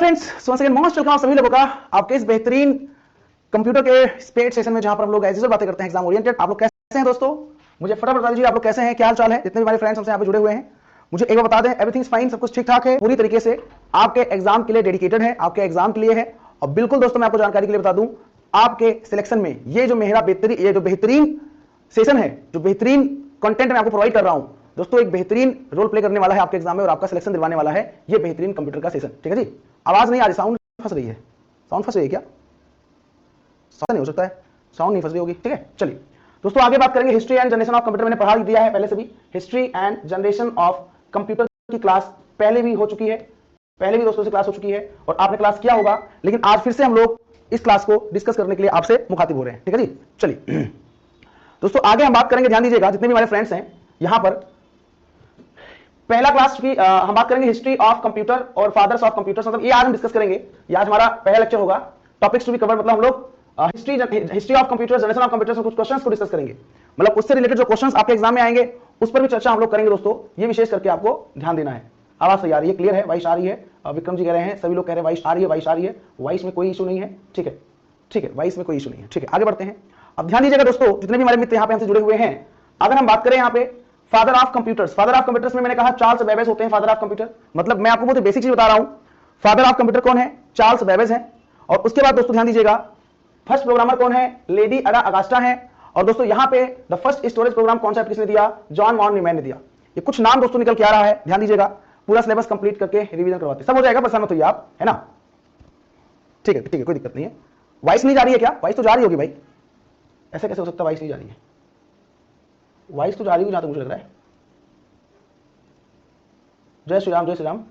Friends, once again most welcome आप सभी लोगों का आपके इस बेहतरीन कंप्यूटर के स्पेड सेशन में, जहां पर हम लोग एज यूजुअल बातें करते हैं एग्जाम ओरिएंटेड। आप लोग कैसे हैं दोस्तों? मुझे फटाफट बता दीजिए आप लोग कैसे हैं, क्या हाल चाल है। जितने भी हमारे फ्रेंड्स हमसे यहाँ पे जुड़े हुए हैं, मुझे एक बार बता दें, एवरीथिंग इज फाइन, सब कुछ ठीक ठाक है, पूरी तरीके से आपके एग्जाम के लिए डेडिकेटेड है, आपके एग्जाम के लिए है। और बिल्कुल दोस्तों, मैं आपको जानकारी के लिए बता दूं, आपके सिलेक्शन में ये जो मेरा बेहतरीन सेशन है, जो बेहतरीन कंटेंट मैं आपको प्रोवाइड कर रहा हूं दोस्तों, एक बेहतरीन रोल प्ले करने वाला है आपके एग्जाम में और आपका सिलेक्शन दिलवाने वाला है ये बेहतरीन कंप्यूटर का सेशन। ठीक है जी। आवाज नहीं आ रही, साउंड फंस रही है, साउंड फंस रही है क्या? साउंड नहीं हो सकता है, साउंड नहीं फंस रही होगी। ठीक है, चलिए दोस्तों आगे बात करेंगे। History and generation of computer मैंने पढ़ा दिया है पहले से भी। History and generation of computer की क्लास पहले भी हो चुकी है, पहले भी दोस्तों से क्लास हो चुकी है और आपने क्लास किया होगा, लेकिन आज फिर से हम लोग इस क्लास को डिस्कस करने के लिए आपसे मुखातिब हो रहे हैं। ठीक है जी, चलिए दोस्तों आगे हम बात करेंगे। ध्यान दीजिएगा जितने भी हमारे फ्रेंड्स हैं यहां पर, पहला क्लास की हम बात करेंगे हिस्ट्री ऑफ कंप्यूटर और फादर्स ऑफ कंप्यूटर, मतलब ये आज हम डिस्कस करेंगे। ये आज हमारा पहला लेक्चर होगा। टॉपिक्स टू बी कवर, मतलब हम लोग history of computer, generation of computer से कुछ क्वेश्चंस को डिस्कस करेंगे, मतलब उससे रिलेटेड जो क्वेश्चंस आपके एग्जाम में आएंगे उस पर भी चर्चा हम लोग करेंगे दोस्तों। ये विशेष करके आपको ध्यान देना है। आवाज सही आ रही है, क्लियर है, वॉइस आ रही है? विक्रम जी कह रहे हैं, सभी लोग कह रहे हैं वॉइस आ रही है, वॉइस आ रही है, वॉइस में कोई इशू नहीं है। ठीक है, ठीक है, वॉइस में कोई इशू नहीं है। ठीक है, आगे बढ़ते हैं। अब ध्यान दीजिएगा दोस्तों, जितने भी हमारे मित्र यहाँ पे हमसे जुड़े हुए हैं, अगर हम बात करें यहाँ पे father of computers, father of computers में मैंने कहा चार्ल्स बेबेज होते हैं फादर ऑफ कंप्यूटर। मतलब मैं आपको बहुत बेसिक चीज बता रहा हूं, फादर ऑफ कंप्यूटर कौन है? चार्ल्स बेबेज है। और उसके बाद दोस्तों ध्यान दीजिएगा, फर्स्ट प्रोग्रामर कौन है? लेडी अडा अगास्टा है। और दोस्तों यहां पे the first storage programme concept किसने दिया? जॉन वॉन न्यूमैन ने दिया। ये कुछ नाम दोस्तों निकल के आ रहा है, ध्यान दीजिएगा। पूरा सिलेबस कंप्लीट करके रिवीजन करवाते सब हो जाएगा, परेशान मत होइए आप, है ना? ठीक है, ठीक है, कोई दिक्कत नहीं है। वॉइस नहीं जा रही है क्या? वॉइस तो जा रही होगी भाई, ऐसे कैसे हो सकता है वॉइस नहीं जा रही है? वॉइस तो जा रही है जहां तक मुझे लग रहा है। जय श्री राम, जय श्री राम।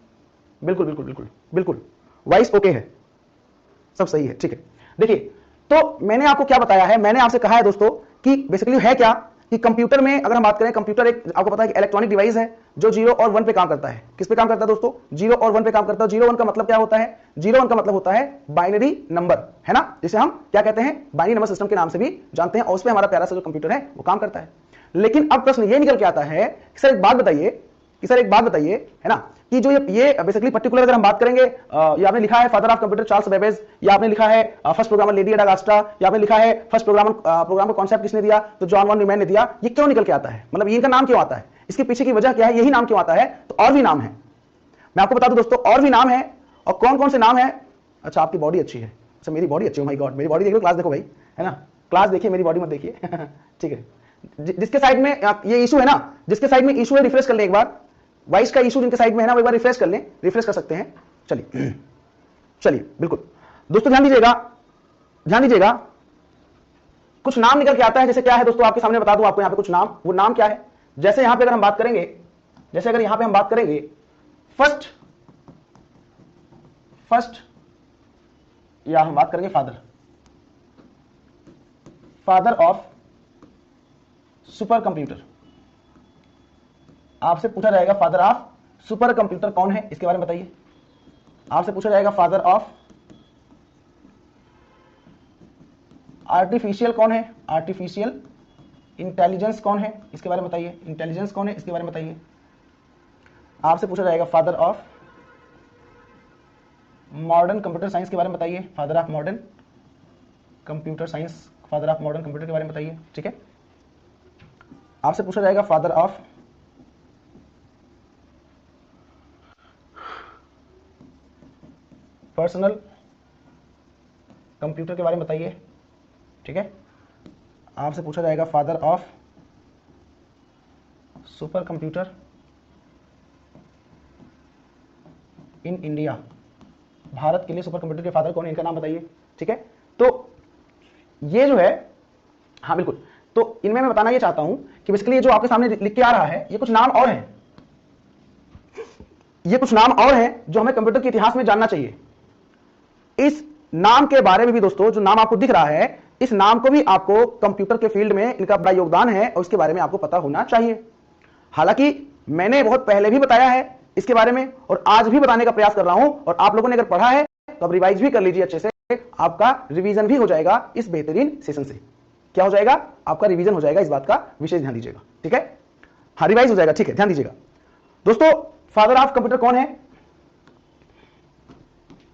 बिल्कुल बिल्कुल बिल्कुल बिल्कुल, वॉइस ओके है, सब सही है। ठीक है, देखिए तो मैंने आपको क्या बताया है, मैंने आपसे कहा है दोस्तों कि बेसिकली है क्या कि कंप्यूटर में अगर हम बात करें, कंप्यूटर एक आपको पता है कि इलेक्ट्रॉनिक डिवाइस है जो 0 और 1 पे काम करता है। किस पे काम करता है दोस्तों? 0 और 1 पे काम करता है। 0 1 का मतलब क्या होता है? 0 1 का मतलब होता है बाइनरी नंबर, है ना, जिसे हम क्या कहते हैं? बाइनरी नंबर सिस्टम के नाम से भी जानते हैं। और उस पे हमारा प्यारा सा जो कंप्यूटर है वो काम करता है। लेकिन अब प्रश्न ये निकल के आता है कि सर एक बात बताइए, है ना, कि जो ये बेसिकली पर्टिकुलर अगर हम बात करेंगे, ये आपने लिखा है father of computer Charles Babbage, या आपने लिखा है फर्स्ट प्रोग्रामर लेडी अडा अगास्टा, या आपने लिखा है फर्स्ट प्रोग्रामर कॉन्सेप्ट किसने दिया? तो जॉन वॉन न्यूमैन ने दिया। ये क्यों निकल के आता है? मतलब इनका नाम क्यों आता है? इसके पीछे की वजह क्या है? यही नाम क्यों आता है? तो और भी नाम है, मैं आपको बता दूं दोस्तों, और भी नाम है। और कौन कौन से नाम है? अच्छा, आपकी बॉडी अच्छी है। अच्छा, मेरी बॉडी अच्छी है, माय गॉड, मेरी बॉडी देखो, क्लास देखो भाई, है ना, क्लास देखिए, मेरी बॉडी मत देखिए। ठीक है, जिसके साइड में ये इशू है ना, जिसके साइड में इशू है, रिफ्रेश कर ले एक बार। वॉइस का इशू जिनके साइड में है ना, वो एक बार रिफ्रेश कर लें, रिफ्रेश कर सकते हैं। चलिए चलिए, बिल्कुल दोस्तों ध्यान दीजिएगा, ध्यान दीजिएगा। कुछ नाम निकल के आता है, जैसे क्या है दोस्तों, आपके सामने बता दूं आपको यहाँ पे कुछ नाम। वो नाम क्या है? जैसे यहां पे अगर हम बात करेंगे, जैसे अगर यहां पे हम बात करेंगे फर्स्ट, या हम बात करेंगे फादर ऑफ सुपर कंप्यूटर। आपसे पूछा जाएगा फादर ऑफ सुपर कंप्यूटर कौन है, इसके बारे में बताइए। आपसे पूछा जाएगा फादर ऑफ आर्टिफिशियल कौन है, आर्टिफिशियल इंटेलिजेंस कौन है, इसके बारे में बताइए। इंटेलिजेंस कौन है, इसके बारे में बताइए। आपसे पूछा जाएगा father of modern computer science के बारे में बताइए। Father of modern computer science, father of modern computer के बारे में बताइए। ठीक है, आपसे पूछा जाएगा फादर ऑफ पर्सनल कंप्यूटर के बारे में बताइए। ठीक है, आपसे पूछा जाएगा father of super computer in India. Bharat के लिए सुपर कंप्यूटर के फादर कौन है, इनका नाम बताइए। ठीक है, तो ये जो है, हाँ बिल्कुल, तो इनमें मैं बताना ये चाहता हूं कि बेसिकली ये जो आपके सामने लिख के आ रहा है, ये कुछ नाम और हैं, ये कुछ नाम और हैं जो हमें कंप्यूटर के इतिहास में जानना चाहिए। इस नाम के बारे में भी दोस्तों, जो नाम आपको दिख रहा है, इस नाम को भी आपको कंप्यूटर के फील्ड में इनका बड़ा योगदान है और इसके बारे में आपको पता होना चाहिए। हालांकि मैंने बहुत पहले भी बताया है इसके बारे में और आज भी बताने का प्रयास कर रहा हूं, और आप लोगों ने अगर पढ़ा है तो अब रिवाइज भी कर लीजिए अच्छे से, आपका रिवीजन भी हो जाएगा इस बेहतरीन सेशन से। क्या हो जाएगा? आपका रिवीजन हो जाएगा, इस बात का विशेष ध्यान दीजिएगा। ठीक है, हाँ रिवाइज हो जाएगा। ठीक है, ध्यान दीजिएगा दोस्तों, फादर ऑफ कंप्यूटर कौन है?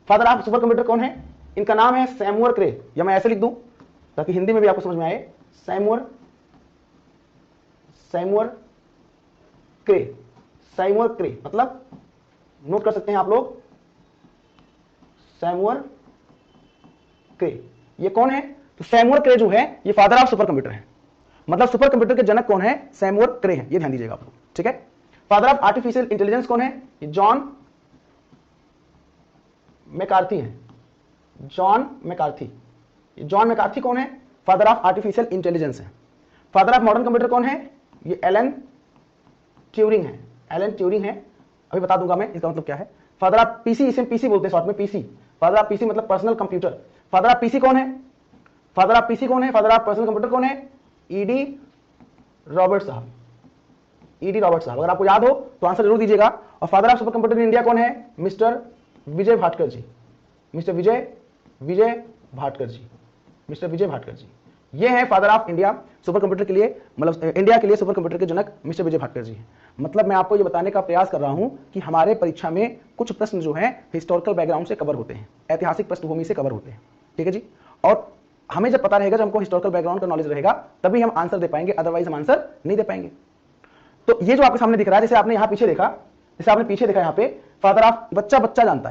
फादर ऑफ सुपर कंप्यूटर कौन है? इनका नाम है सैमुअल क्रे, या मैं ऐसे लिख दूं ताकि हिंदी में भी आपको समझ में आए, सैमुअल क्रे, मतलब नोट कर सकते हैं आप लोग, सैमुअल क्रे। ये कौन है? तो सैमुअल क्रे जो है ये फादर ऑफ सुपर कंप्यूटर है, मतलब सुपर कंप्यूटर के जनक कौन है? सैमुअल क्रे है, ये ध्यान दीजिएगा आप लोग, ठीक है। फादर ऑफ आर्टिफिशियल इंटेलिजेंस कौन है? ये जॉन मैकार्थी है, जॉन मैकार्थी कौन है? फादर ऑफ आर्टिफिशियल इंटेलिजेंस है। फादर ऑफ मॉडर्न कंप्यूटर कौन है? ये एलन ट्यूरिंग है, अभी बता दूंगा मैं इसका मतलब क्या है। फादर ऑफ पीसी, इसे पीसी बोलते हैं शॉर्ट में, पीसी, फादर ऑफ पीसी मतलब personal computer. Father of PC कौन है? फादर ऑफ पर्सनल कंप्यूटर कौन है? ईडी रॉबर्ट साहब, अगर आपको याद हो तो आंसर जरूर दीजिएगा। और father of super computer in India कौन है? मिस्टर विजय भाटकर जी, ये है father of India super computer के लिए, मतलब इंडिया के लिए सुपर कंप्यूटर के जनक मिस्टर विजय भाटकर जी हैं। मतलब मैं आपको ये बताने का प्रयास कर रहा हूं कि हमारे परीक्षा में कुछ प्रश्न जो हैं हिस्टोरिकल बैकग्राउंड से कवर होते हैं, ऐतिहासिक पृष्ठभूमि से कवर होते हैं, ठीक है जी। और हमें जब पता रहेगा, जब हमको हिस्टोरिकल बैकग्राउंड का नॉलेज रहेगा, तभी हम आंसर दे पाएंगे, अदरवाइज हम आंसर नहीं दे पाएंगे। तो ये जो आपके सामने दिख रहा है, जैसे आपने यहाँ पीछे देखा, यहाँ पे फादर ऑफ, बच्चा जानता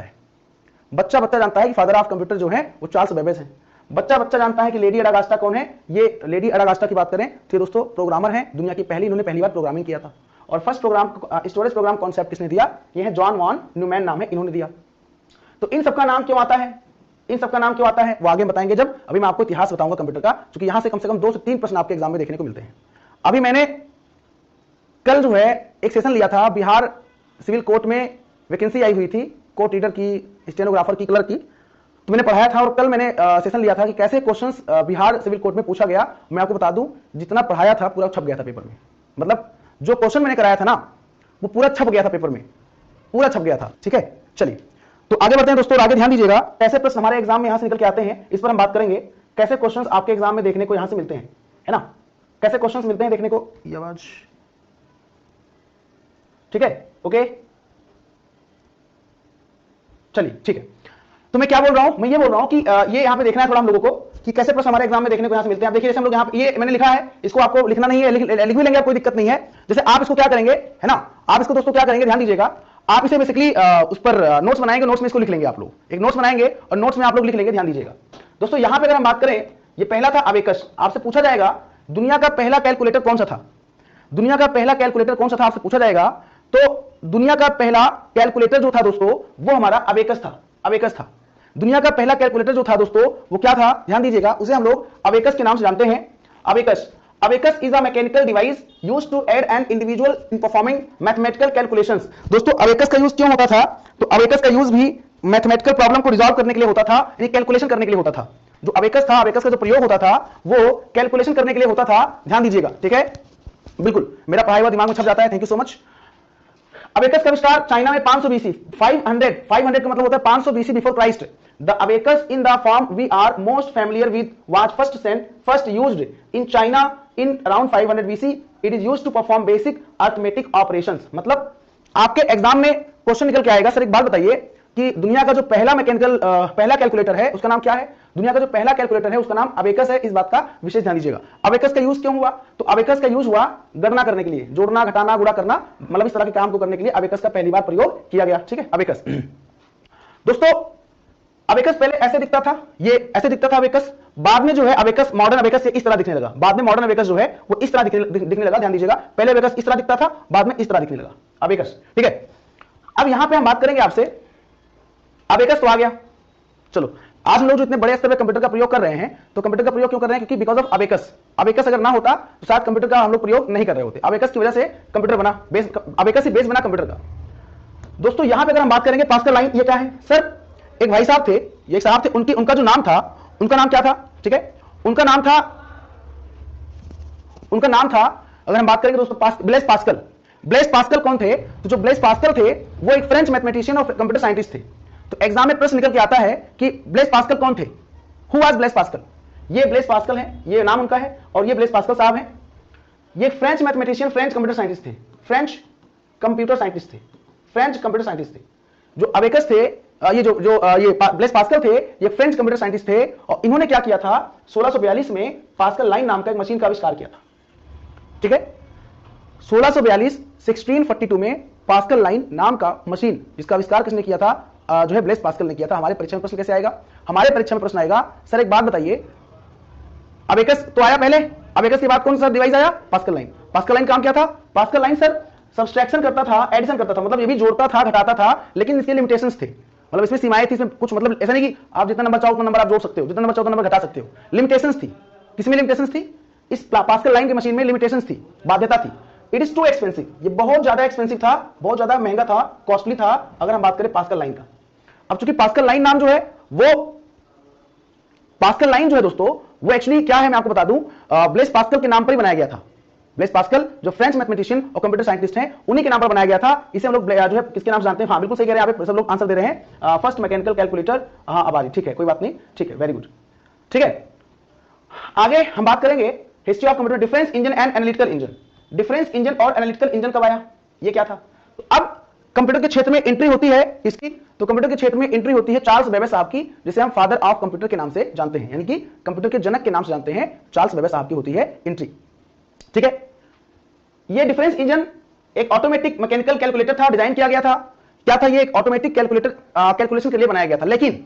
है कि फादर ऑफ कंप्यूटर जो है वो चार्ल्स बेबेज है। बच्चा जानता है कि लेडी अडागास्टा कौन है? ये लेडी अडागास्टा की बात करें तो दोस्तों प्रोग्रामर है, दुनिया की इन्होंने पहली बार प्रोग्रामिंग किया था। और फर्स्ट स्टोरेज प्रोग्राम कॉन्सेप्ट किसने दिया? ये है जॉन वॉन न्यूमैन नाम है, इन्होंने दिया। तो इन सबका नाम क्यों आता है? वो आगे बताएंगे जब, अभी मैं आपको इतिहास बताऊंगा कंप्यूटर का, क्योंकि यहां से कम 2 से 3 प्रश्न आपके एग्जाम में देखने को मिलते हैं। अभी मैंने कल जो है एक सेशन लिया था, बिहार सिविल कोर्ट में वैकेंसी आई हुई थी, कोर्ट रीडर की, स्टेनोग्राफर की, क्लर्क की, तो मैंने पढ़ाया था। और कल मैंने सेशन लिया था कि कैसे क्वेश्चंस बिहार सिविल कोर्ट में पूछा गया। मैं आपको बता दूं, जितना पढ़ाया था पूरा छप गया था पेपर में, मतलब जो क्वेश्चन मैंने कराया था ना वो पूरा छप गया था पेपर में, पूरा छप गया था, ठीक है। चलिए तो आगे बढ़ते हैं दोस्तों, आगे ध्यान दीजिएगा, कैसे प्रश्न हमारे एग्जाम में यहां से निकल के आते हैं, इस पर हम बात करेंगे। कैसे क्वेश्चंस आपके एग्जाम में देखने को यहां से मिलते हैं, है ना, कैसे क्वेश्चंस मिलते हैं देखने को, ये आवाज, ठीक है, ओके, चलिए ठीक है। तो मैं क्या बोल रहा हूं? मैं ये बोल रहा हूं कि ये यहां पे देखना है थोड़ा हम लोगों को कि कैसे प्रश्न हमारे एग्जाम में देखने को यहां से मिलते हैं। आप देखिए, जैसे हम लोग यहां पे, ये मैंने लिखा है, इसको आपको लिखना नहीं है, लिख भी लेंगे, कोई दिक्कत नहीं है। जैसे आप इसको क्या करेंगे, है ना, आप इसको दोस्तों क्या करेंगे, ध्यान दीजिएगा, आप इसे बेसिकली उस पर नोट्स बनाएंगे, नोट्स में इसको लिख लेंगे आप लोग, एक नोट्स बनाएंगे और नोट्स में आप लोग लिख लेंगे। ध्यान दीजिएगा दोस्तों, यहां पर अगर हम बात करें, ये पहला था अबेकस। आपसे पूछा जाएगा दुनिया का पहला कैलकुलेटर कौन सा था, आपसे पूछा जाएगा। तो दुनिया का पहला कैलकुलेटर जो था दोस्तों वो हमारा अबेकस था। दुनिया का पहला कैलकुलेटर जो था दोस्तों वो क्या था? ध्यान दीजिएगा, उसे हम लोग अबेकस के नाम से जानते हैं। Abacus is a mechanical device used to aid an individual in performing mathematical calculations. दोस्तों अबेकस का यूज क्यों होता था? तो अबेकस का यूज भी मैथमेटिकल प्रॉब्लम को रिजॉल्व करने के लिए होता था, यानी कैलकुलेशन करने के लिए होता था। जो अबेकस था, अबेकस का जो प्रयोग होता था वो कैलकुलेशन करने के लिए होता था। ध्यान दीजिएगा, ठीक है, बिल्कुल मेरा पढ़ाई हुआ दिमाग में छप जाता है, thank you so much. Abacus का आविष्कार चाइना में 500 BC, 500 का मतलब होता है 500 BC before Christ. The abacus in the form we are most familiar with was first used in China in around 500 BC. It is used to perform basic arithmetic operations. मतलब आपके exam में question निकल के आएगा, sir एक बात बताइए कि दुनिया का जो पहला कैलकुलेटर है उसका नाम क्या है? दुनिया का जो पहला कैलकुलेटर है उसका नाम अबेकस है। इस बात का विशेष ध्यान दीजिएगा। अबेकस का यूज क्यों हुआ? तो अबेकस का यूज हुआ गणना करने के लिए, जोड़ना, घटाना, गुणा करना, मतलब इस तरह के काम को करने के लिए अबेकस का पहली बार प्रयोग किया गया, ठीक है, अबेकस। दोस्तों अबेकस पहले ऐसे दिखता था, ये ऐसे दिखता था अबेकस, बाद में जो है अबेकस, मॉडर्न अबेकस इस तरह दिखने लगा। बाद में मॉडर्न अबेकस जो है वो इस तरह दिखने लगा। ध्यान दीजिएगा, पहले अबेकस इस तरह दिखता था, बाद में इस तरह दिखने लगा अबेकस, ठीक है। अब यहां पे हम बात करेंगे आपसे, अबेकस तो आ गया, चलो आज हम लोग जो इतने बड़े स्तर पर कंप्यूटर का प्रयोग कर रहे हैं, तो कंप्यूटर का प्रयोग क्यों कर रहे हैं? क्योंकि बिकॉज ऑफ अबेकस। अबेकस अगर ना होता तो शायद कंप्यूटर का हम लोग प्रयोग नहीं कर रहे होते। अबेकस की वजह से कंप्यूटर बना, बेस अबेकस ही बेस बना कंप्यूटर का। दोस्तों यहां पे अगर हम बात करेंगे पास्कल लाइन, ये क्या है? सर एक भाई साहब थे, ये एक साहब थे, उनका जो नाम था, उनका नाम क्या था? ठीक है, उनका नाम था अगर हम बात करेंगे दोस्तों ब्लेस पास्कल। ब्लेस पास्कल कौन थे? तो जो ब्लेस पास्कल थे वो एक फ्रेंच मैथमेटिशियन और कंप्यूटर साइंटिस्ट थे। तो एग्जाम में प्रश्न निकल के आता है कि ब्लेस पास्कल कौन थे? Who was Blaise Pascal? ये ब्लेस पास्कल है, ये नाम उनका है, और ये ब्लेस पास्कल साहब हैं। ये French mathematician, French computer scientist थे, फ्रेंच कंप्यूटर साइंटिस्ट थे। जो अबेकस थे ये जो जो ये ब्लेस पास्कल थे, ये फ्रेंच कंप्यूटर साइंटिस्ट थे, और इन्होंने क्या किया था, 1642 में पास्कल लाइन नाम का एक मशीन का आविष्कार किया था। ठीक है, 1642 1642 में पास्कल लाइन नाम का मशीन, जिसका आविष्कार किसने किया था, जो है ब्लेस पास्कल ने किया था। हमारे परीक्षा में प्रश्न कैसे आएगा, हमारे परीक्षा में प्रश्न आएगा, सर एक बात बताइए, अबेकस तो आया पहले, अबेकस के बाद कौन सा डिवाइस आया, पास्कल लाइन। पास्कल लाइन काम क्या था, पास्कल लाइन सर सब्सट्रैक्शन करता था, एडिशन करता था, मतलब ये भी जोड़ता था घटाता था, लेकिन इसके लिमिटेशंस थे, मतलब इसमें सीमाएं थी, इसमें कुछ मतलब ऐसा नहीं कि आप जितना नंबर चाहो उतना नंबर आप जोड़ सकते हो, जितना नंबर चाहो उतना नंबर घटा सकते हो, लिमिटेशंस थी। किसमें लिमिटेशंस थी, इस पास्कल लाइन की मशीन में लिमिटेशंस थी, बाध्यता थी। इट इज टू एक्सपेंसिव, ये बहुत ज्यादा एक्सपेंसिव था, बहुत ज्यादा महंगा था, कॉस्टली था, अगर हम बात करें पास्कल लाइन का। अब चूंकि पास्कल लाइन नाम जो है वो, पास्कल लाइन जो है दोस्तों वो एक्चुअली क्या है मैं आपको बता दूं, ब्लेस पास्कल के नाम पर ही बनाया गया था। ब्लेस पास्कल जो फ्रेंच मैथमेटिशियन और कंप्यूटर साइंटिस्ट हैं, उन्हीं के नाम पर बनाया गया था। इसे हम लोग जो है किसके नाम से जानते हैं, हाँ बिल्कुल सही कह रहे हैं, यहाँ पे सब लोग आंसर दे रहे हैं, फर्स्ट मैकेनिकल कैलकुलेटर, हाँ आबादी, ठीक है कोई बात नहीं, ठीक है वेरी गुड। ठीक है, आगे हम बात करेंगे history of computer, difference engine and analytical engine. Difference engine और एनालिटिकल इंजन कब आया, ये क्या था। तो अब कंप्यूटर के क्षेत्र में एंट्री होती है इसकी, तो कंप्यूटर के क्षेत्र में एंट्री होती है चार्ल्स बेबेज साहब की, जिसे हम फादर ऑफ कंप्यूटर के नाम से जानते हैं, यानी कि कंप्यूटर के जनक के नाम से जानते हैं, चार्ल्स बेबेज साहब की होती है एंट्री। ठीक है, ये डिफरेंस इंजन एक ऑटोमेटिक मैकेनिकल कैलकुलेटर था, डिजाइन किया गया था। क्या था ये, एक ऑटोमेटिक कैलकुलेटर, कैलकुलेशन के लिए बनाया गया था। लेकिन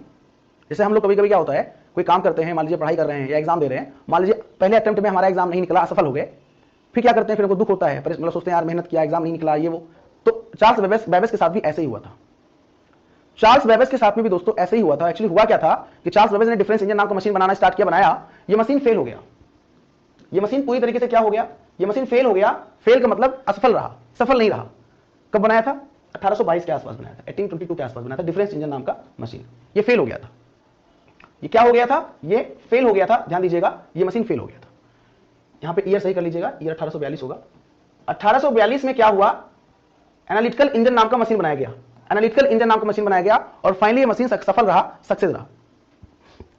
जैसे हम लोग कभी कभी क्या होता है, कोई काम करते हैं, मान लीजिए पढ़ाई कर रहे हैं या एग्जाम दे रहे हैं, मान लीजिए पहले अटेम्प्ट में हमारा एग्जाम नहीं निकला, असफल हो गए, फिर क्या करते हैं, फिर हमको दुख होता है, मतलब सोचते हैं यार मेहनत किया, एग्जाम नहीं निकला, ये वो। तो चार्ल्स बेबेज के साथ भी ऐसे ही हुआ था। चार्ल्स बेबेज के साथ में भी दोस्तों ऐसे ही हुआ था। एक्चुअली हुआ क्या था कि चार्ल्स बेबेज ने डिफरेंस इंजन नाम का मशीन बनाना स्टार्ट किया, बनाया, ये मशीन फेल हो गया। ये मशीन पूरी तरीके से क्या हो गया, ये मशीन फेल हो गया। फेल का मतलब असफल रहा, सफल नहीं रहा। कब बनाया था, 1822 के आसपास बनाया था, 1822 के आसपास बनाया था डिफरेंस इंजन नाम का मशीन। ये फेल हो गया था। ये क्या हो गया था, ये फेल हो गया था, ध्यान दीजिएगा, ये मशीन फेल हो गया था। यहां पे ईयर सही कर लीजिएगा, ईयर 1842 होगा। 1842 में क्या हुआ, एनालिटिकल इंजन नाम का मशीन बनाया गया, एनालिटिकल इंजन नाम का मशीन बनाया गया, और फाइनली ये मशीन सफल रहा, सक्सेस रहा।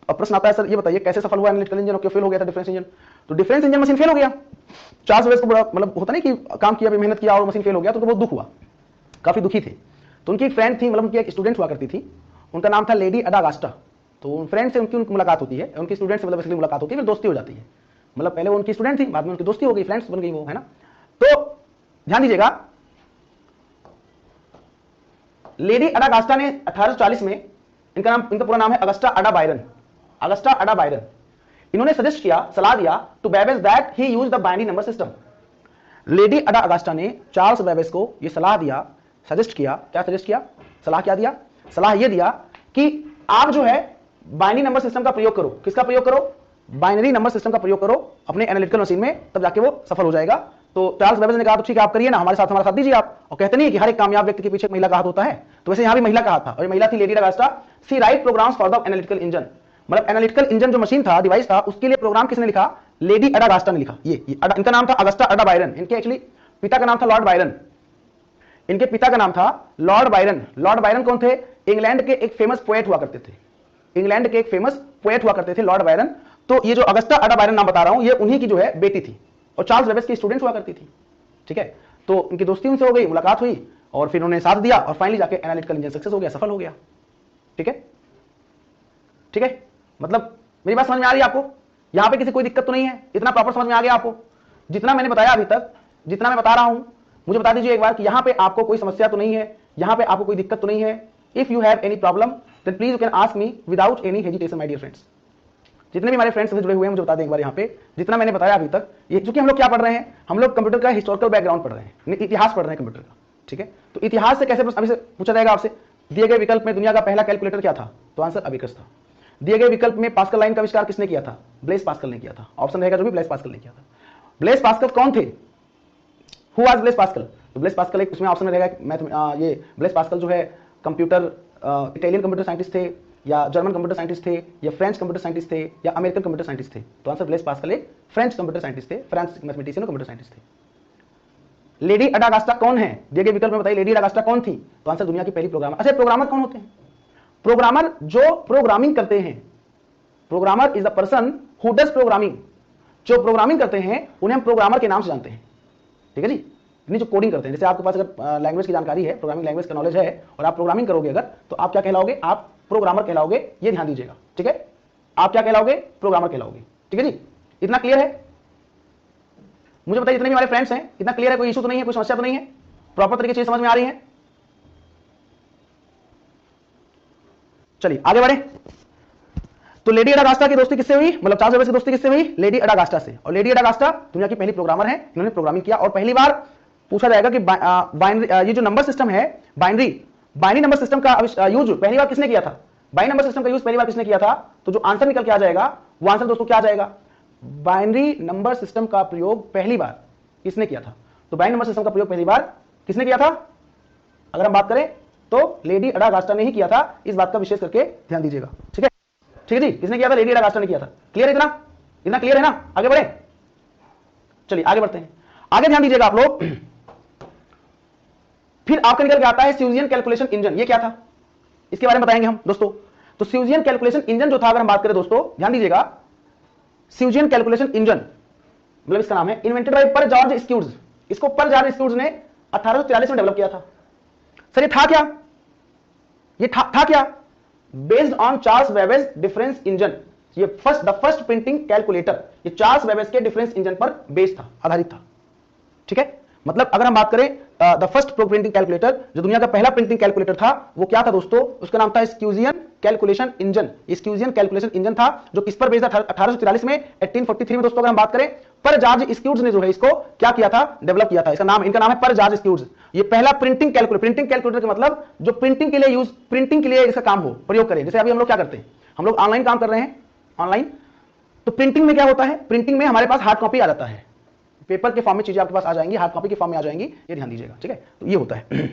अब प्रश्न आता है सर ये बताइए कैसे सफल हुआ एनालिटिकल इंजन और क्यों फेल हो गया था डिफरेंस इंजन। तो डिफरेंस इंजन मशीन फेल हो गया, चार्ल्स बेबेज को बड़ा मतलब होता नहीं कि काम किया, मेहनत किया और मशीन फेल हो गया, तो बहुत दुख हुआ, काफी दुखी थे। तो उनकी एक फ्रेंड थी, मतलब उनकी एक स्टूडेंट हुआ करती थी, उनका नाम था लेडी अडा अगस्टा। तो फ्रेंड से उनकी मुलाकात होती है, उनकी स्टूडेंट से मतलब इसलिए मुलाकात होती है, फिर दोस्ती हो जाती है। मतलब पहले वो उनकी स्टूडेंट थी, बाद में उनकी दोस्ती हो गई, फ्रेंड्स बन गई वो, है ना। तो ध्यान दीजिएगा, लेडी अडा अगस्टा ने 1840 में, इनका पूरा नाम है Augusta Ada Byron, Augusta Ada Byron. इन्होंने सजेस्ट किया, सलाह दिया to Babbage that he use the binary number system. Lady Ada Augusta ने चार्ल्स बेबेज को यह सलाह दिया, सजेस्ट किया, क्या सजेस्ट किया, सलाह क्या दिया, सलाह यह दिया कि आप जो है बाइनरी नंबर सिस्टम का प्रयोग करो। किसका प्रयोग करो, बाइनरी नंबर सिस्टम का प्रयोग करो अपने एनालिटिकल मशीन में, तब जाके वो सफल हो जाएगा। तो चार्ल्स बेबेज ने कहा तो ठीक है आप करिए ना, हमारा साथ दीजिए आप। और कहते नहीं कि हर एक कामयाब व्यक्ति के पीछे एक महिला का हाथ होता है, तो वैसे यहां भी महिला का हाथ था, और ये महिला थी lady Augusta. She write programs for the analytical engine, मतलब एनालिटिकल इंजन जो मशीन था, डिवाइस था, उसके लिए प्रोग्राम किसने लिखा, लेडी अडा अगस्टा ने लिखा। ये इनका नाम था अगस्टा अडा बायरन, इनके एक्चुअली पिता का नाम था लॉर्ड बायरन, इनके पिता का नाम था लॉर्ड बायरन। लॉर्ड बायरन कौन थे, इंग्लैंड के एक फेमस पोएट हुआ करते थे, इंग्लैंड के एक फेमस पोएट हुआ करते थे लॉर्ड बायरन। तो ये जो अगस्टा अडा बायरन नाम बता रहा हूं, ये उन्हीं की जो है बेटी थी, और चार्ल्स बेबेज की स्टूडेंट हुआ करती थी। ठीक है, तो उनकी दोस्ती उनसे हो गई, मुलाकात हुई, और फिर उन्होंने साथ दिया, और फाइनली जाके एनालिटिकल इंजन सक्सेस हो गया, सफल हो गया। ठीक है, ठीक है, मतलब मेरी बात समझ में आ रही है आपको, यहां पे किसी कोई दिक्कत तो नहीं है, इतना प्रॉपर समझ में आ गया आपको, जितना मैंने बताया अभी तक, जितना मैं बता रहा हूं, मुझे बता दीजिए एक बार कि यहां पे आपको कोई समस्या तो नहीं है, यहां पे आपको कोई दिक्कत तो नहीं है। If you have any problem then please you can ask me without any hesitation my dear friends. जितने भी हमारे फ्रेंड्स जुड़े हुए हैं मुझे बता दें एक बार, यहाँ पे जितना मैंने बताया अभी तक, ये चूंकि हम लोग क्या पढ़ रहे हैं, हम लोग कंप्यूटर का हिस्टोरिकल बैकग्राउंड पढ़ रहे हैं, इतिहास पढ़ रहे हैं कंप्यूटर का। ठीक है, तो इतिहास से कैसे अभी से पूछा जाएगा आपसे, दिए गए विकल्प में दुनिया का पहला कैलकुलेटर क्या था, तो आंसर अबेकस था। दिए गए विकल्प में पास्कल लाइन का आविष्कार किसने किया था, ब्लेस पास्कल ने किया था। ऑप्शन रहेगा जो भी, ब्लेस पास्कल ने किया था। ब्लेस पास्कल कौन थे, हु वाज ब्लेस पास्कल, तो ब्लेस पास्कल एक उसमें ऑप्शन रहेगा, ये ब्लेस पास्कल जो है कंप्यूटर इटालियन कंप्यूटर साइंटिस्ट थे, या जर्मन कंप्यूटर साइंटिस्ट थे, या फ्रेंच कंप्यूटर साइंटिस्ट थे, या अमेरिकन कंप्यूटर साइंटिस्ट थे। तो आंसर ब्लेस पास्कल एक फ्रेंच कंप्यूटर साइंटिस्ट थे, फ्रेंच मैथमेटिशियन और कंप्यूटर साइंटिस्ट थे। लेडी अडा अगस्टा कौन है, दिए गए विकल्प में बताइए लेडी अडा अगस्टा कौन थी, तो आंसर दुनिया की पहली प्रोग्रामर। अच्छा, प्रोग्रामर कौन होते हैं, प्रोग्रामर जो प्रोग्रामिंग करते हैं, programmer is the person who does programming, जो प्रोग्रामिंग करते हैं उन्हें हम प्रोग्रामर के नाम से जानते हैं। ठीक है जी, यानी जो कोडिंग करते हैं। जैसे आपके पास अगर लैंग्वेज की जानकारी है, प्रोग्रामिंग लैंग्वेज का नॉलेज है और आप प्रोग्रामिंग करोगे अगर, तो आप क्या कहलाओगे? आप प्रोग्रामर कहलाओगे। ये ध्यान दीजिएगा, ठीक है? आप क्या कहलाओगे? प्रोग्रामर कहलाओगे, ठीक है जी? इतना क्लियर है? मुझे बताइए जितने भी हमारे फ्रेंड्स हैं, इतना क्लियर है? कोई इशू तो नहीं है, कोई समस्या तो नहीं है? प्रॉपर तरीके से समझ में आ रही है? चलिए आगे बढ़े। तो लेडी अडागास्टा की दोस्ती किससे हुई? मतलब चार्ल्स बेबेज की दोस्ती किससे हुई? लेडी अडागास्टा से। और लेडी अडागास्टा दुनिया की पहली प्रोग्रामर है, इन्होंने प्रोग्रामिंग किया। और पहली बार पूछा जाएगा कि बाइनरी, ये जो नंबर सिस्टम है, बाइनरी नंबर सिस्टम का यूज पहली बार किसने किया था? बाइनरी नंबर सिस्टम का यूज पहली बार किसने किया था? तो जो आंसर निकल के आ जाएगा वो आंसर दोस्तों क्या आ जाएगा? बाइनरी नंबर सिस्टम का प्रयोग पहली बार किसने किया था? तो बाइनरी नंबर सिस्टम का प्रयोग पहली बार किसने किया था? अगर हम बात करें तो लेडी अडागास्टा ने ही किया था। इस बात का विशेष करके ध्यान दीजिएगा, ठीक है? ठीक है जी, किसने किया था? लेडी अडागास्टा ने किया था। क्लियर है? इतना क्लियर है ना? आगे बढ़े, चलिए आगे बढ़ते हैं। आगे ध्यान दीजिएगा आप लोग। फिर आपका निकल के आता है स्यूजियन कैलकुलेशन इंजन। ये क्या था? इसके बारे में बताएंगे हम दोस्तों। तो स्यूजियन कैलकुलेशन इंजन जो था, अगर हम बात करें दोस्तों, ध्यान दीजिएगा, स्यूजियन कैलकुलेशन इंजन मतलब इसका नाम है इन्वेंटेड बाय पर जॉर्ज स्क्यूज। इसको पर जॉर्ज स्क्यूज ने 1843 में डेवलप किया था। सर ये था क्या? ये था क्या? Based on Charles Babbage difference engine. ये द फर्स्ट प्रिंटिंग कैलकुलेटर ये चार्ल्स बेबेज के डिफरेंस इंजन पर बेस्ड था, आधारित था, ठीक है? मतलब अगर हम बात करें द फर्स्ट प्रिंटिंग कैलकुलेटर, जो दुनिया का पहला प्रिंटिंग कैलकुलेटर था, वो क्या था दोस्तों? उसका नाम था स्क्यूजियन कैलकुलेशन इंजन। स्क्यूजियन कैलकुलेशन इंजन था जो किस पर बेस्ड था? 1843 में, 1843 में दोस्तों। अगर हम बात करें, पर जॉर्ज स्क्यूज ने जो है इसको क्या किया था? डेवलप किया था। इनका नाम है पर जॉर्ज स्क्यूज। ये पहला प्रिंटिंग कैलकुलेटर का मतलब जो प्रिंटिंग के लिए इसका काम हो, प्रयोग करें। जैसे अभी हम लोग क्या करते हैं? हम लोग ऑनलाइन काम कर रहे हैं, ऑनलाइन। तो प्रिंटिंग में क्या होता है? प्रिंटिंग में हमारे पास हार्ड कॉपी आ जाता है, पेपर के फॉर्म में चीजें आपके पास आ जाएंगी, हार्ड कॉपी के फॉर्म में आ जाएंगी। ये ध्यान दीजिएगा, ठीक है? तो ये होता है,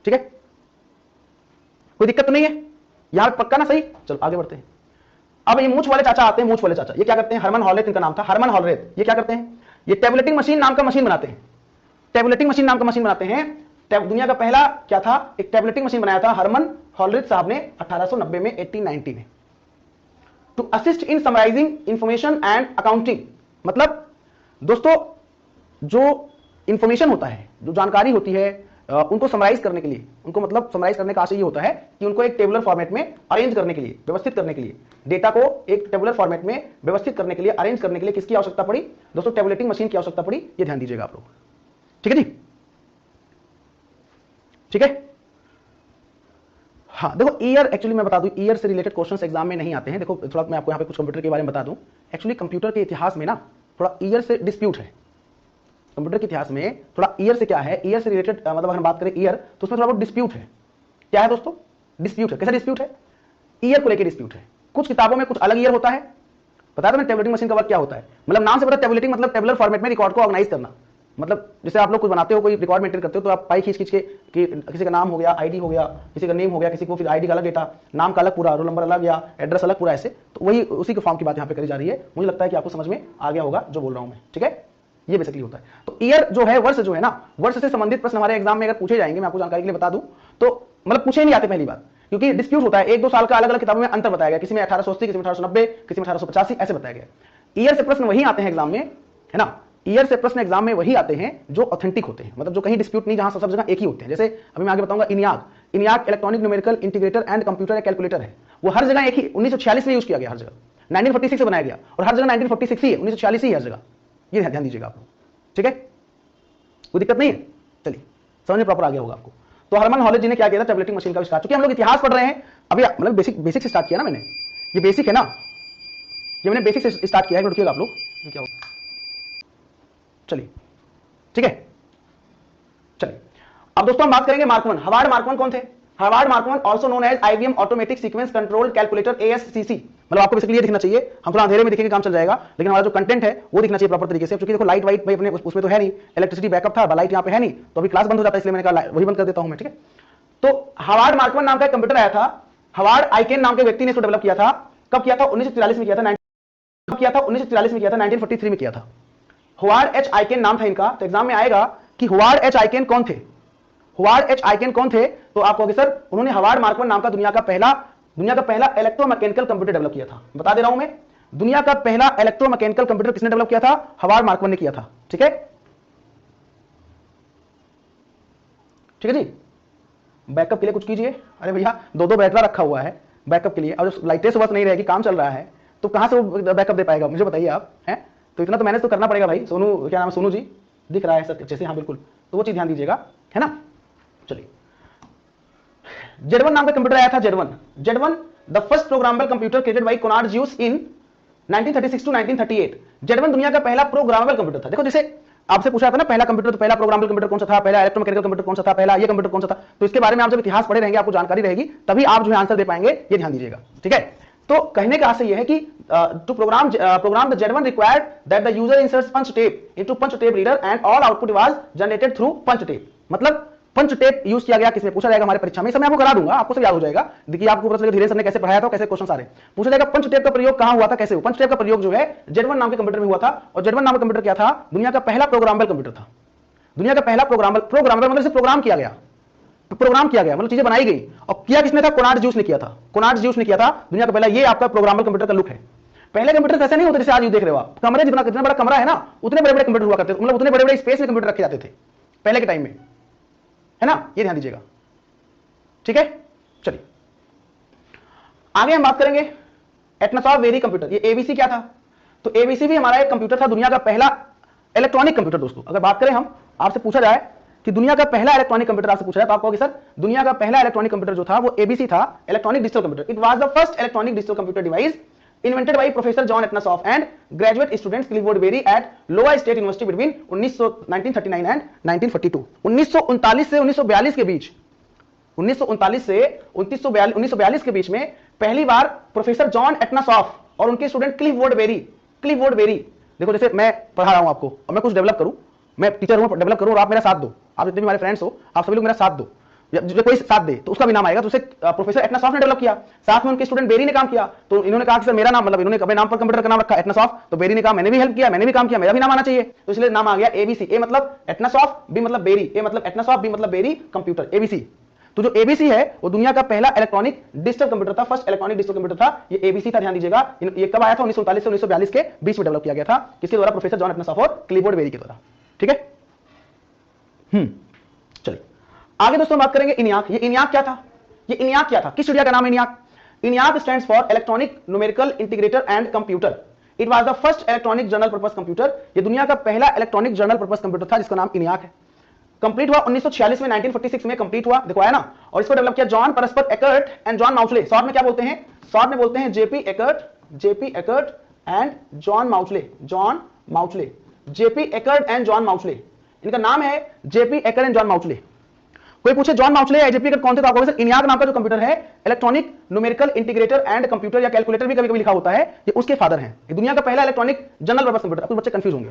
ठीक है? कोई दिक्कत तो नहीं है यहां पक्का ना? सही, चलो आगे बढ़ते हैं। अब ये मूंछ वाले चाचा आते हैं। मूंछ वाले चाचा ये क्या करते हैं? हरमन हॉलरेथ इनका नाम था, हरमन हॉलरेथ। ये क्या करते हैं? ये टैबुलेटिंग मशीन नाम का मशीन बनाते हैं। टैबुलेटिंग मशीन नाम का मशीन बनाते हैं। दुनिया का पहला क्या था? एक टैबुलेटिंग मशीन बनाया था हरमन हॉलरेथ साहब ने 1890 में, 1890 में, to assist in summarizing information and accounting. मतलब दोस्तों जो इंफॉर्मेशन होता है, जो जानकारी होती है, उनको समराइज करने के लिए, उनको मतलब समराइज करने का आशय ये होता है कि उनको एक टेबुलर फॉर्मेट में अरेंज करने के लिए, व्यवस्थित करने के लिए, डेटा को एक टेबुलर फॉर्मेट में व्यवस्थित करने के लिए, अरेंज करने के लिए किसकी आवश्यकता पड़ी दोस्तों? टैबुलेटिंग मशीन की आवश्यकता पड़ी। ये ध्यान दीजिएगा आप लोग, ठीक है जी? ठीक है? हाँ देखो, ईयर एक्चुअली मैं बता दूं, ईयर से रिलेटेड क्वेश्चंस एग्जाम में नहीं आते हैं। देखो थोड़ा मैं आपको यहाँ पे कुछ कंप्यूटर के बारे में बता दूं। एक्चुअली कंप्यूटर के इतिहास में ना थोड़ा ईयर से डिस्प्यूट है। कंप्यूटर के इतिहास में थोड़ा ईयर से क्या है, ईयर से रिलेटेड मतलब अगर हम बात करें ईयर, तो उसमें थोड़ा बहुत डिस्प्यूट है। क्या है दोस्तों? डिस्प्यूट है। कैसा डिस्प्यूट है? ईयर को लेकर डिस्प्यूट है। कुछ किताबों में कुछ अलग ईयर होता है। बताया था ना टैबुलेटिंग मशीन का वर्क क्या होता है? मतलब नाम से पता, टैबुलेटिंग मतलब टेबुलर फॉर्मेट में रिकॉर्ड को ऑर्गेनाइज करना। मतलब जैसे आप लोग कुछ बनाते हो, कोई रिकॉर्ड मेंटेन करते हो, तो आप पाई खींच के कि किसी का नाम हो गया, आईडी हो गया, किसी का नेम हो गया, किसी को फिर आईडी का अलग डेटा, नाम का अलग पूरा, रोल नंबर अलग या एड्रेस अलग पूरा, ऐसे। तो वही उसी के फॉर्म की बात यहाँ पे करी जा रही है। मुझे लगता है कि आपको समझ में आ गया होगा जो बोल रहा हूं मैं, ठीक है? ये बेसिकली होता है। तो ईयर जो है, वर्ष जो है ना, वर्ष से संबंधित प्रश्न हमारे एग्जाम में अगर पूछे जाएंगे, मैं आपको जानकारी के लिए बता दूं, तो मतलब पूछे नहीं आते पहली बात, क्योंकि डिस्प्यूट होता है। 1-2 साल का अलग अलग किताबों में अंतर बताया गया, किसी में 1880, किसी में 1890, किसी में 1885, ऐसे बताया गया। ईयर से प्रश्न वही आते हैं एग्जाम में, है ना? ईयर से प्रश्न एग्जाम में वही आते हैं जो ऑथेंटिक होते हैं, मतलब जो कहीं डिस्प्यूट नहीं, जहां सब जगह एक ही होते हैं। जैसे अभी मैं आगे बताऊंगा इनियाक electronic numerical integrator and computer या कैलकुलेटर है। वो हर जगह एक ही 1946 में यूज किया गया, हर जगह 1946 से बनाया गया, और हर जगह 1946 ही है, 1946 ही हर जगह। ये ध्यान दीजिएगा आप लोग, ठीक है? कोई दिक्कत नहीं है? चलिए समझ में प्रॉपर आ गया होगा आपको। तो हरमन हॉलरेथ जी ने क्या किया था? टैबुलेटिंग मशीन का आविष्कार। क्योंकि हम लोग इतिहास पढ़ रहे हैं अभी, मतलब बेसिक से स्टार्ट किया ना मैंने, ये बेसिक है ना, ये मैंने बेसिक से स्टार्ट किया है। रुकिएगा आप लोग, ये क्या होगा? चलिए ठीक है, चलिए अब दोस्तों हम बात करेंगे मार्कमन। हवार्ड मार्कमन कौन थे? Howard Markman also known as IBM automatic sequence control calculator, ASCC। मतलब आपको बेसिकली ये दिखना चाहिए, हम थोड़ा अंधेरे में दिखेंगे काम चल जाएगा, लेकिन हमारा जो कंटेंट है वो दिखना चाहिए प्रॉपर तरीके से। क्योंकि देखो लाइट वाइट भाई अपने उसमें तो है नहीं, इलेक्ट्रिसिटी बैकअप था, लाइट यहाँ पे है नहीं, तो अभी क्लास बंद हो जाता है, इसलिए मैंने कहा वही बंद कर देता हूं मैं, ठीक है? तो हवार्ड मार्कमन नाम का कंप्यूटर आया था, हवार्ड आइकेन नाम के व्यक्ति ने इसको डेवलप किया था। कब किया था? 1943 में किया था। 1943 में किया था, 1943 में किया था। हवार्ड एच आइकेन नाम था इनका। तो एग्जाम में आएगा कि हवार्ड एच आइकेन कौन थे? हवार्ड एच आइकेन कौन थे? तो आप कहोगे सर उन्होंने हवार्ड मार्कमन नाम का दुनिया का पहला इलेक्ट्रोमैकेनिकल कंप्यूटर डेवलप किया था। बता दे रहा हूं मैं, दुनिया का पहला इलेक्ट्रोमैकेनिकल कंप्यूटर किसने डेवलप किया था? हवार्ड मार्कमन ने किया था, ठीक है? ठीक है जी। बैकअप के लिए कुछ कीजिए। अरे भैया दो दो बैटरा रखा हुआ है बैकअप के लिए, और लाइटें सुबह नहीं रहेगी, काम चल रहा है, तो कहां से वो बैकअप दे पाएगा, मुझे बताइए आप हैं। तो इतना तो मैनेज तो करना पड़ेगा भाई। सोनू, क्या नाम है, सोनू जी दिख रहा है सर अच्छे से, हाँ बिल्कुल, तो वो चीज ध्यान दीजिएगा, है ना। चलिए, Z1 नाम का कंप्यूटर आया था। Z1 the first programmable computer created by Konrad Zuse in 1936 to 1938। Z1 दुनिया का पहला प्रोग्रामेबल कंप्यूटर था। देखो जैसे आपसे पूछा था ना पहला कंप्यूटर, तो पहला प्रोग्रामेबल कंप्यूटर कौन सा था, पहला इलेक्ट्रोमैकेनिकल कंप्यूटर कौन सा था, पहला ये कंप्यूटर कौन सा था, तो इसके बारे में आप जब इतिहास पढ़े रहेंगे आपको जानकारी रहेगी, तभी आप जो है आंसर दे पाएंगे, ये ध्यान दीजिएगा, ठीक है। तो कहने का आशय यह है कि to program the Z1 required that the user inserts punch tape into punch tape reader and all output was generated through punch tape. मतलब पंच टेप यूज किया गया, किसमें पूछा जाएगा हमारे परीक्षा में, समय आपको करा दूंगा, आपको सब याद हो जाएगा। देखिए आपको पता चलेगा धीरे सर ने कैसे पढ़ाया था, कैसे क्वेश्चन आ रहे हैं। पूछा जाएगा पंच टेप का प्रयोग कहां हुआ था, कैसे हुआ। पंच टेप का प्रयोग जो है Z1 नाम के कंप्यूटर में हुआ था, और Z1 नाम का कंप्यूटर क्या था, दुनिया का पहला प्रोग्रामेबल कंप्यूटर था। दुनिया का पहला प्रोग्रामेबल मतलब प्रोग्राम किया गया, मतलब चीजें बनाई गई, और किया किसने था, कोनार्ड ज़्यूस ने किया था। कोनार्ड ज़्यूस ने किया था दुनिया का पहला, ये आपका प्रोग्रामेबल कंप्यूटर का लुक है। पहले कंप्यूटर ऐसे नहीं होते जैसे आज देख रहे हो आप, कमरे जितना बड़ा कमरा है ना, उतने बड़े बड़े कंप्यूटर हुआ करते थे, मतलब उतने बड़े बड़े स्पेस में कंप्यूटर रखे जाते थे पहले के टाइम में, है ना, ये ध्यान दीजिएगा, ठीक है। चलिए आगे हम बात करेंगे एटनासॉफ्ट वेरी कंप्यूटर। ये एबीसी क्या था, तो एबीसी भी हमारा एक कंप्यूटर था, दुनिया का पहला इलेक्ट्रॉनिक कंप्यूटर। दोस्तों अगर बात करें हम, आपसे पूछा जाए कि दुनिया का पहला इलेक्ट्रॉनिक कंप्यूटर आपसे पूछा जाए, तो आप कहोगे सर दुनिया का पहला इलेक्ट्रॉनिक कंप्यूटर जो था वो एबीसी था, electronic digital computer. It was the first electronic digital computer device invented by Professor John Etnasoff and graduate students Clifford Berry at Iowa State University between 1939 and 1942। 1939 से 1942 के बीच, 1939 से 1942 के बीच में पहली बार प्रोफेसर जॉन एटनासॉफ और उनके स्टूडेंट क्लिफोर्ड बेरी, देखो जैसे मैं पढ़ा रहा हूं आपको और मैं कुछ डेवलप करूं, मैं टीचर हूं, डेवलप करूं, और आप मेरा साथ दो, आप जितने भी हमारे फ्रेंड्स हो आप सभी लोग मेरा साथ दो, जो कोई साथ दे तो उसका भी नाम आएगा। तो उसे प्रोफेसर एटनासॉफ ने डेवलप किया, साथ में उनके स्टूडेंट बेरी ने काम किया। तो इन्होंने कहा कि सर मेरा नाम, मतलब इन्होंने अपने नाम पर कंप्यूटर का नाम रखा एटनासॉफ, तो बेरी ने कहा मैंने भी हेल्प किया, मैंने भी काम किया, मेरा भी नाम आना चाहिए, तो इसलिए नाम आ गया एबीसी। ए मतलब एटनासॉफ, बी मतलब बेरी, ए मतलब एटनासॉफ, बी मतलब बेरी, कंप्यूटर, एबीसी। तो जो एबीसी है वो दुनिया का पहला इलेक्ट्रॉनिक डिजिटल कंप्यूटर था, फर्स्ट इलेक्ट्रॉनिक डिजिटल कंप्यूटर था, ये एबीसी था, ध्यान दीजिएगा। ये कब आया था, 1939 से 1942 के बीच में डेवलप किया गया था, किसके द्वारा, प्रोफेसर जॉन एटनासॉफ और क्लिफोर्ड बेरी के द्वारा, ठीक है। चलिए आगे दोस्तों बात करेंगे इनियाक। ये इनियाक क्या था, ये इनियाक क्या था, किस चिड़िया का नाम है इनियाक। इनियाक stands for electronic numerical integrator and computer. It was the first electronic general purpose computer. ये दुनिया का पहला इलेक्ट्रॉनिक जनरल पर्पस कंप्यूटर था जिसका नाम इनियाक है। कंप्लीट हुआ 1946 में, 1946 में कंप्लीट हुआ, देखो आया ना। और इसको डेवलप किया John Presper Eckert and John Mauchly. Short में क्या बोलते हैं, शॉर्ट में बोलते हैं JP Eckert and John Mauchly, JP Eckert and John Mauchly. इनका नाम है JP Eckert and John Mauchly. कोई पूछे जॉन माउचले या जेपी एकर्ट कौन थे, तो आपको सर इनियाक नाम का जो कंप्यूटर है, electronic numerical integrator and computer या कैलकुलेटर भी कभी-कभी लिखा होता है, ये उसके फादर हैं। ये दुनिया का पहला इलेक्ट्रॉनिक जनरल पर्पस कंप्यूटर। अब कुछ बच्चे कंफ्यूज होंगे,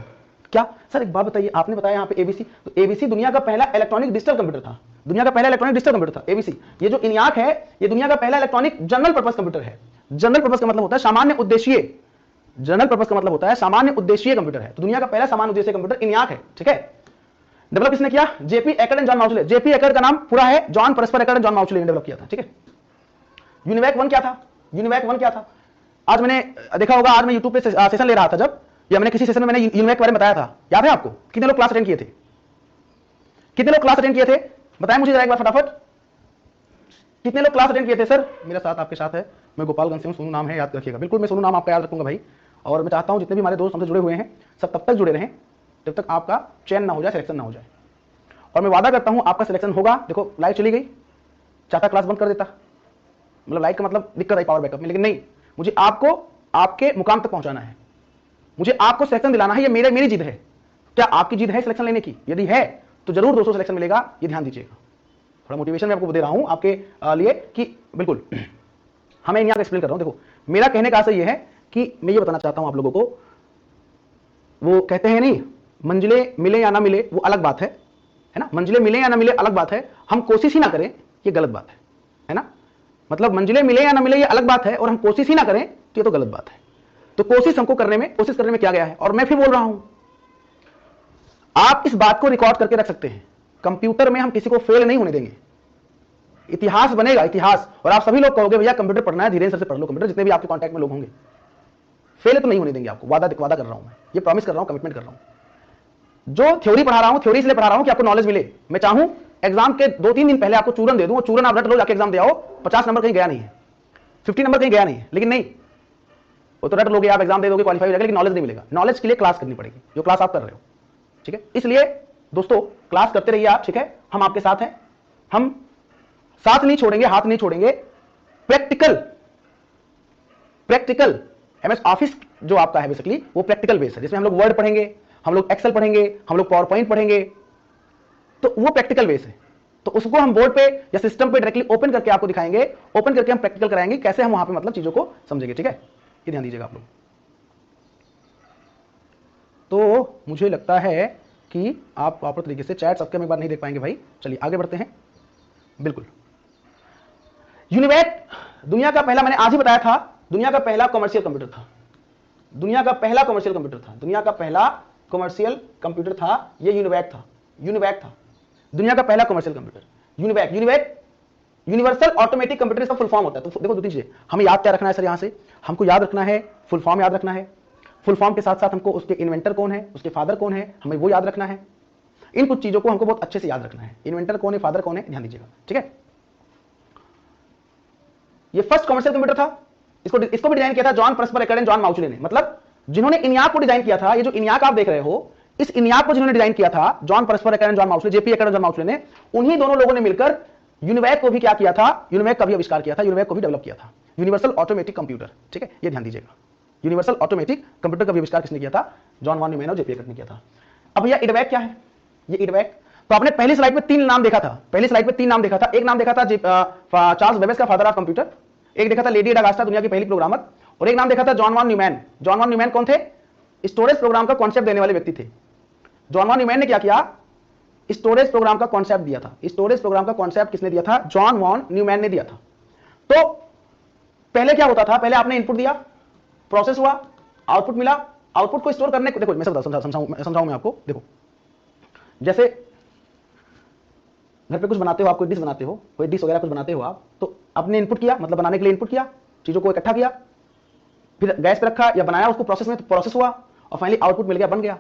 क्या सर एक बात बताइए, आपने बताया यहाँ पे एबीसी, तो एबीसी दुनिया का पहला इलेक्ट्रॉनिक डिजिटल कंप्यूटर था, दुनिया का पहला इलेक्ट्रॉनिक डिजिटल कंप्यूटर था एबीसी। ये जो इनियाक है ये दुनिया का पहला इलेक्ट्रॉनिक जनरल पर्पस कंप्यूटर है। जनरल पर्पस का मतलब होता है सामान्य उद्देश्य, जनरल पर्पस का मतलब होता है सामान्य उद्देश्य कंप्यूटर है। तो दुनिया का पहला सामान्य उद्देश्य कंप्यूटर इनियाक है, ठीक है। डेवलप किसने किया, JP Eckert and John Mauchly. JP Eckert का नाम पूरा है John Presper Eckert and John माउचले ने डेवलप किया था, ठीक है। यूनिवैक 1 क्या था, यूनिवैक 1 क्या था, आज मैंने देखा होगा, आज मैं यूट्यूब पे सेशन ले रहा था जब, या मैंने किसी सेशन में मैंने यूनिवैक के बारे में बताया था, याद है आपको। कितने लोग क्लास अटेंड किए थे, कितने लोग क्लास अटेंड किए थे, बताएं मुझे जरा एक बार फटाफट, कितने लोग क्लास अटेंड किए थे। सर मेरा साथ आपके साथ है, मैं गोपालगंज से हूं, सोनू नाम है, याद रखिएगा। बिल्कुल मैं सोनू नाम आपका याद रखूंगा भाई, और मैं चाहता हूं जितने भी हमारे दोस्त हमसे जुड़े हुए हैं सब तब तक जुड़े रहें जब तक आपका चयन ना हो जाए, सिलेक्शन ना हो जाए। और मैं वादा करता हूं आपका सिलेक्शन होगा। देखो लाइट चली गई, चाहता क्लास बंद कर देता, मतलब लाइट का मतलब दिक्कत आई पावर बैकअप में, लेकिन नहीं, मुझे आपको आपके मुकाम तक पहुंचाना है, मुझे आपको सिलेक्शन दिलाना है, ये मेरी जिद है। क्या आपकी जिद है सिलेक्शन लेने की, यदि है तो जरूर 200 सिलेक्शन मिलेगा, ये ध्यान दीजिएगा। थोड़ा मोटिवेशन मैं आपको दे रहा हूं आपके लिए कि बिल्कुल हमें यहाँ एक्सप्लेन कर रहा हूं। देखो मेरा कहने का आशय ये है कि मैं ये बताना चाहता हूं आप लोगों को, वो कहते हैं नहीं, मंजिलें मिले या ना मिले वो अलग बात है ना, मंजिलें मिले या ना मिले अलग बात है, हम कोशिश ही ना करें ये गलत बात है ना। मतलब मंजिलें मिले या ना मिले ये अलग बात है, और हम कोशिश ही ना करें तो ये तो गलत बात है। तो कोशिश हमको करने में क्या गया है। और मैं फिर बोल रहा हूं, आप इस बात को रिकॉर्ड करके रख सकते हैं, कंप्यूटर में हम किसी को फेल नहीं होने देंगे, इतिहास बनेगा, इतिहास। और आप सभी लोग कहोगे भैया कंप्यूटर पढ़ना है, धीरेन्द्र सर से पढ़ लो कंप्यूटर, जितने भी आपके कांटेक्ट में लोग होंगे, फेल तो नहीं होने देंगे आपको, वादा कर रहा हूं मैं, ये प्रॉमिस कर रहा हूं, कमिटमेंट कर रहा हूं। जो थ्योरी पढ़ा रहा हूं, थ्योरी इसलिए पढ़ा रहा हूं कि आपको नॉलेज मिले। मैं चाहूं एग्जाम के 2-3 दिन पहले आपको चूरन दे दूं, चूरन आप रट लो, जाके एग्जाम दे आओ, 50 नंबर कहीं गया नहीं है, 50 नंबर कहीं गया नहीं है, लेकिन नहीं, वो तो रट लोगे आप, एग्जाम दे दोगे, क्वालिफाई हो जाएगा, लेकिन नॉलेज नहीं मिलेगा। नॉलेज के लिए क्लास करनी पड़ेगी, जो क्लास आप कर रहे हो, ठीक है। इसलिए दोस्तों क्लास करते रहिए आप, ठीक है, हम आपके साथ हैं, हम साथ नहीं छोड़ेंगे, हाथ नहीं छोड़ेंगे। प्रैक्टिकल एमएस ऑफिस जो आपका है बेसिकली वो प्रैक्टिकल बेस है, जिसमें हम लोग वर्ड पढ़ेंगे, हम लोग एक्सेल पढ़ेंगे, हम लोग पावर पॉइंट पढ़ेंगे, तो वो प्रैक्टिकल बेस है। तो उसको हम बोर्ड पे या सिस्टम पे डायरेक्टली ओपन करके आपको दिखाएंगे, ओपन करके हम प्रैक्टिकल कराएंगे, कैसे हम वहां पे मतलब चीजों को समझेंगे, ठीक है। ये ध्यान दीजिएगा आप लोग। तो मुझे लगता है कि आप प्रॉपर तरीके से चैट सबके हम एक बार नहीं देख पाएंगे भाई। चलिए आगे बढ़ते हैं। बिल्कुल, यूनिवैक दुनिया का पहला, मैंने आज ही बताया था, दुनिया का पहला कमर्शियल कंप्यूटर था, दुनिया का पहला कमर्शियल कंप्यूटर था, दुनिया का पहला कमर्शियल कंप्यूटर था, ये यूनिवैक था, यूनिवैक था दुनिया का पहला commercial computer. UNIVAC, UNIVAC universal automatic computer इसका फुल फॉर्म होता है। तो देखो दो तीन चीजें हमें याद क्या रखना है सर, यहां से हमको याद रखना है, फुल फॉर्म याद रखना है, फुल फॉर्म के साथ साथ हमको उसके इन्वेंटर कौन है, उसके फादर कौन है, हमें वो याद रखना है। इन कुछ चीजों को हमको बहुत अच्छे से याद रखना है, इन्वेंटर कौन है, फादर कौन है, ध्यान दीजिएगा, ठीक है। ये फर्स्ट कमर्शियल कंप्यूटर था, इसको भी डिजाइन किया था John Presper Eckert and John Mauchly ने। मतलब जिन्होंने इनियाक को डिजाइन किया था, ये जो इनियाक आप देख रहे हो, इस इनियाक को जिन्होंने डिजाइन किया था John Presper Eckert and John Mauchly, JP Eckert and John Mauchly ने, उन्हीं दोनों लोगों ने मिलकर यूनिवैक को भी क्या किया था, यूनिवैक का भी आविष्कार किया था, यूनिवैक को भी डेवलप किया था, यूनिवर्सल ऑटोमेटिक कंप्यूटर, ठीक है, ये ध्यान दीजिएगा। यूनिवर्सल ऑटोमेटिक कंप्यूटर का भी आविष्कार किसने किया था, जॉन वॉन न्यूमैन और जेपी एकर्ड ने किया था। अब भैया इडवैक क्या है, ये इडवैक, तो आपने पहली स्लाइड में 3 नाम देखा था, पहली स्लाइड में 3 नाम देखा था। एक नाम देखा था चार्ल्स बेबेज का फादर ऑफ कंप्यूटर, एक देखा था लेडी डागास्टा दुनिया की पहली प्रोग्रामर, और एक नाम देखा था John von Neumann. John von Neumann कौन थे, स्टोरेज प्रोग्राम का कॉन्सेप्ट देने वाले व्यक्ति थे। जॉन वॉन न्यूमैन ने क्या किया, स्टोरेज प्रोग्राम का कॉन्सेप्ट दिया था। स्टोरेज प्रोग्राम का कॉन्सेप्ट किसने दिया था, जॉन वॉन न्यूमैन ने दिया था। तो पहले क्या होता था, पहले आपने इनपुट दिया, प्रोसेस हुआ, आउटपुट मिला, आउटपुट को स्टोर करने को, देखो मैं समझाऊं मैं आपको। देखो जैसे घर पे कुछ बनाते हो आप, कोई डिश बनाते हो, कोई डिश वगैरह कुछ बनाते हो आप, तो आपने इनपुट किया, मतलब बनाने के लिए इनपुट किया, चीजों को इकट्ठा किया, फिर गैस पे रखा या बनाया उसको प्रोसेस में, तो प्रोसेस हुआ और फाइनली आउटपुट मिल गया, बन गया।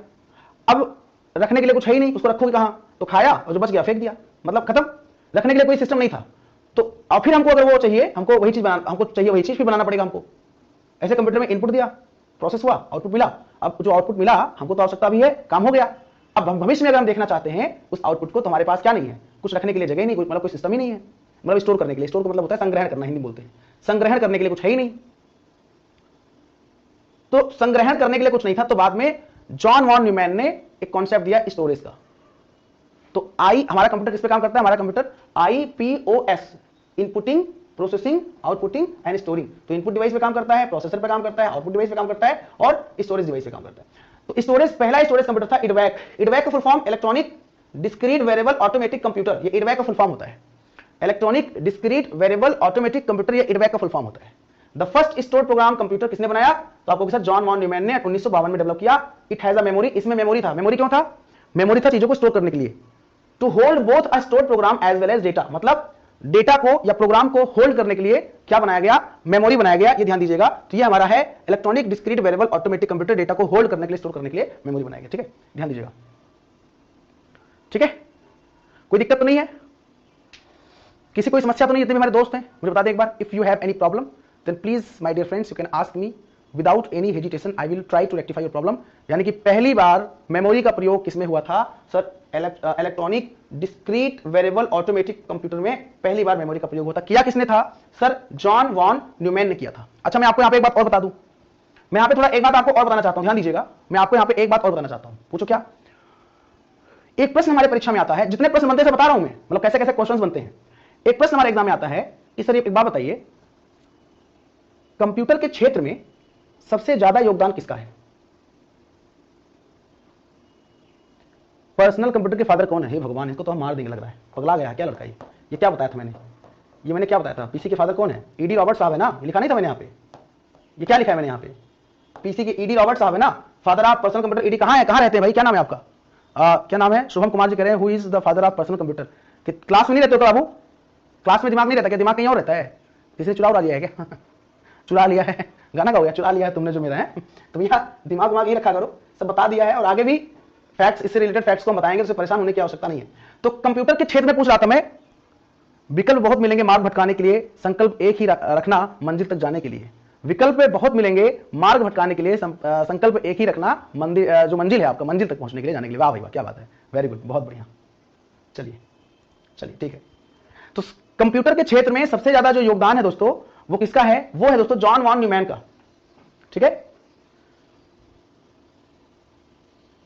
अब रखने के लिए कुछ है ही नहीं, उसको रखोगे कहां, तो खाया और जो बच गया फेंक दिया, मतलब खत्म। रखने के लिए कोई सिस्टम नहीं था। तो अब फिर हमको अगर वो चाहिए, हमको वही चीज बनाना, हमको चाहिए वही चीज फिर बनाना पड़ेगा हमको। ऐसे कंप्यूटर में इनपुट दिया, प्रोसेस हुआ, आउटपुट मिला। अब जो आउटपुट मिला हमको तो आवश्यकता भी है, काम हो गया। अब हम भविष्य में अगर हम देखना चाहते हैं उस आउटपुट को, तो हमारे पास क्या नहीं है, कुछ रखने के लिए जगह नहीं, मतलब कोई सिस्टम ही नहीं है, मतलब स्टोर करने के लिए। स्टोर का मतलब होता है संग्रहण करना, हिंदी बोलते हैं, संग्रहण करने के लिए कुछ है ही नहीं। तो संग्रहण करने के लिए कुछ नहीं था, तो बाद में जॉन वॉन न्यूमैन ने एक कॉन्सेप्ट दिया स्टोरेज का। तो हमारा कंप्यूटर किस पे काम करता है, हमारा computer IPOS, inputting, processing, outputting and storing. तो इनपुट डिवाइस पे काम करता है, प्रोसेसर पे काम करता है, आउटपुट डिवाइस पे काम करता है और स्टोरेज डिवाइस पे काम करता है। तो स्टोरेज, पहला स्टोरेज कंप्यूटर था इडवैक। इडवैक का full form electronic discrete variable automatic computer, ये इडवैक का फुल फॉर्म होता है। Electronic discrete variable automatic computer, ये इडवैक का फुल फॉर्म होता है। The first store program computer किसने बनाया, तो आपको के साथ जॉन वॉन न्यूमैन ने 1952 में डेवलप किया। इट हैज अ मेमोरी, इसमें मेमोरी था। मेमोरी क्यों था, मेमोरी था चीजों को स्टोर करने के लिए, to hold both a stored program as well as data, मतलब डेटा को या प्रोग्राम को होल्ड करने के लिए क्या बनाया गया, मेमोरी बनाया गया। ये ध्यान दीजिएगा। तो ये हमारा है electronic discrete variable automatic computer, data को होल्ड करने के लिए, स्टोर करने के लिए मेमोरी बनाया गया, ठीक है, ध्यान दीजिएगा, ठीक है। कोई दिक्कत तो नहीं है, किसी कोई समस्या तो नहीं, जितने भी हमारे दोस्त हैं मुझे बता दें एक बार। If you have any problem then please my dear friends you can ask me without any hesitation, I will try to rectify your problem. यानी कि पहली बार मेमोरी का प्रयोग किसमें हुआ था sir, electronic discrete variable automatic computer में पहली बार मेमोरी का प्रयोग होता। किया किसने था सर, जॉन वॉन न्यूमैन ने किया था। अच्छा मैं आपको यहाँ पे एक बात और बता दूं, मैं यहाँ पे थोड़ा एक बात आपको और बताना चाहता हूं, ध्यान दीजिएगा। मैं आपको यहाँ पे एक बात और बताना चाहता हूं, पूछो क्या। एक प्रश्न हमारे परीक्षा में आता है, जितने प्रश्न बनते हैं बता रहा हूं मैं, मतलब कैसे कैसे क्वेश्चन बनते हैं। एक प्रश्न हमारे एग्जाम में आता है कि सर एक बात बताइए, कंप्यूटर के क्षेत्र में सबसे ज्यादा योगदान किसका है। पर्सनल कंप्यूटर के फादर कौन है, हे भगवान, इसको तो हम मार देंगे लग रहा है, पगला गया है क्या लड़का ये क्या बताया था मैंने, ये मैंने क्या बताया था, पीसी के फादर कौन है, ईडी रॉबर्ट साहब है ना, लिखा नहीं था मैंने यहाँ पे, ये क्या लिखा है मैंने यहाँ पे, पीसी के ईडी रॉबर्ट साहब है ना, father of personal computer. ED कहाँ है, कहाँ रहते हैं भाई, क्या नाम है आपका, क्या नाम है, शुभम कुमार जी कह रहे हैं who is the father of personal computer. Class में नहीं रहते हो बाबू, क्लास में दिमाग नहीं रहता क्या, दिमाग कहीं और रहता है, किसी ने चुरा लिया है क्या चुरा लिया है, गाना का हो गया, चुरा लिया है तुमने जो मेरा है। तो भैया दिमाग ही रखा करो, सब बता दिया है। और आगे भी फैक्ट्स, इससे रिलेटेड फैक्ट्स को हम बताएंगे, उससे परेशान होने की आवश्यकता नहीं है। तो कंप्यूटर के क्षेत्र में पूछ रहा था मैं, विकल्प बहुत मिलेंगे मार्ग भटकाने के लिए, संकल्प एक ही रखना मंजिल तक जाने के लिए। विकल्प बहुत मिलेंगे मार्ग भटकाने के लिए, संकल्प एक ही रखना जो मंजिल है आपका, मंजिल तक पहुंचने के लिए, जाने के लिए। वाह भाई वाह, क्या बात है, वेरी गुड, बहुत बढ़िया। चलिए चलिए ठीक है। तो कंप्यूटर के क्षेत्र में सबसे ज्यादा जो योगदान है दोस्तों, वो किसका है? वो है दोस्तों जॉन वॉन न्यूमैन का। ठीक है,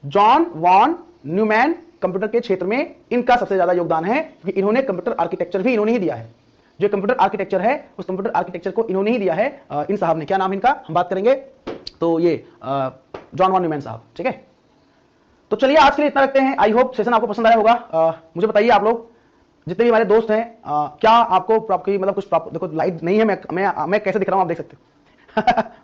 जॉन वॉन न्यूमैन कंप्यूटर के क्षेत्र में इनका सबसे ज्यादा योगदान है, क्योंकि इन्होंने कंप्यूटर आर्किटेक्चर भी इन्होंने ही दिया है। जो कंप्यूटर आर्किटेक्चर है, उस कंप्यूटर आर्किटेक्चर को इन्होंने ही दिया है। इन साहब ने, क्या नाम इनका हम बात करेंगे, तो ये जॉन वॉन न्यूमैन साहब। ठीक है, तो चलिए आज के लिए इतना रखते हैं। आई होप सेशन आपको पसंद आया होगा। मुझे बताइए आप लोग जितने भी हमारे दोस्त हैं, क्या आपको आपकी मतलब कुछ देखो लाइट नहीं है, मैं कैसे दिख रहा हूं आप देख सकते हो।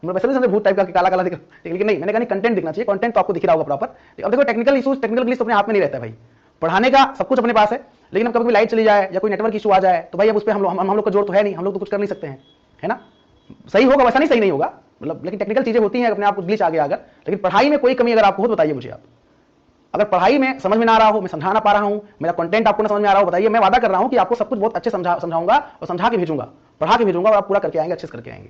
मैं वैसे भी समझे भूत टाइप का काला काला दिख रहा हूं, लेकिन नहीं, मैंने कहा कंटेंट दिखना चाहिए, कंटेंट तो आपको दिख रहा होगा प्रॉपर। अब देखो टेक्निकल इशूज, टेक्निकल ग्लिच तो अपने हाथ में नहीं रहता है भाई, पढ़ाने का सब कुछ अपने पास है, लेकिन अब कभी लाइट चली जाए या कोई नेटवर्क इशू आ जाए तो भाई अब उस पर हम लोग का जोर तो है नहीं, हम लोग तो कुछ कर नहीं सकते हैं, है ना। सही होगा वैसा नहीं, सही नहीं होगा मतलब, लेकिन टेक्निकल चीजें होती हैं, अपने आप कुछ ग्लिच आ गया अगर। लेकिन पढ़ाई में कोई कमी अगर आपको हो तो बताइए मुझे। आप अगर पढ़ाई में समझ में ना आ रहा हो, मैं समझा ना पा रहा हूं, मेरा कंटेंट आपको ना समझ में आ रहा हो, बताइए। मैं वादा कर रहा हूं कि आपको सब कुछ बहुत अच्छे समझाऊंगा और समझा के भेजूंगा, पढ़ा के भेजूंगा, और आप पूरा करके आएंगे, अच्छे से करके आएंगे।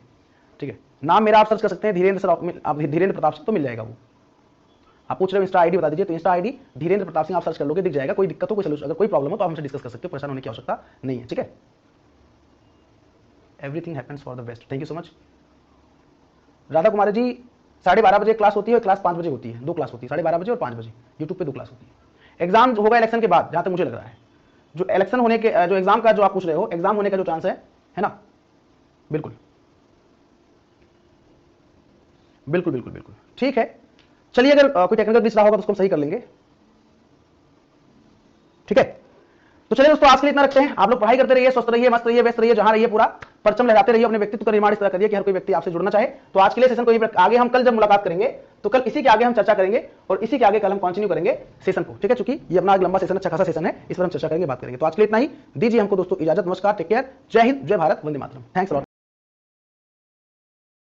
ठीक है, नाम मेरा आप सर्च कर सकते हैं, धीरेन्द्र सर, आप धीरेन्द्र प्रताप सिंह तो मिल जाएगा वो। आप पूछ रहे हो इंस्टा आईडी बता दीजिए, तो इंस्टा आईडी धीरेन्द्र प्रताप सिंह आप सर्च कर लोगे, दिख जाएगा। कोई दिक्कत हो, कोई सलूशन, अगर कोई प्रॉब्लम हो तो आप हमसे डिस्कस कर सकते हो, परेशान होने की आवश्यकता नहीं है। ठीक है, everything happens for the best. Thank you so much. Radha Kumari ji, 12:30 बजे क्लास होती है और क्लास 5 बजे होती है, 2 क्लास होती है, 12:30 बजे और 5 बजे यूट्यूब पे 2 क्लास होती है। एग्जाम होगा इलेक्शन के बाद, जहां तक मुझे लग रहा है। जो इलेक्शन होने के, जो एग्जाम का जो आप पूछ रहे हो, एग्जाम होने का जो चांस है ना, बिल्कुल बिल्कुल बिल्कुल बिल्कुल ठीक है। चलिए, अगर कोई टेक्निकल ग्लिच रहा होगा तो उसको हम सही कर लेंगे। ठीक है, तो चलिए दोस्तों आज के लिए इतना रखते हैं। आप लोग पढ़ाई करते रहिए, स्वस्थ रहिए, मस्त रहिए, व्यस्त रहिए, जहां रहिए पूरा परचम लहराते रहिए, अपने व्यक्तित्व का निर्माण इस तरह करिए कि हर कोई व्यक्ति आपसे जुड़ना चाहे। तो आज के लिए सेशन को आगे हम कल जब मुलाकात करेंगे तो कल इसी के आगे हम चर्चा करेंगे, और इसी के आगे कल हम कंटिन्यू करेंगे सेशन को। ठीक है, चूंकि ये अपना लंबा सेशन, अच्छा खासा सेशन है, इस पर हम चर्चा करेंगे, बात करेंगे। तो आज के लिए इतना ही, दीजिए हमको दोस्तों इजाजत। नमस्कार, टेक केयर, जय हिंद, जय भारत, वंदे मातरम। Thanks lot.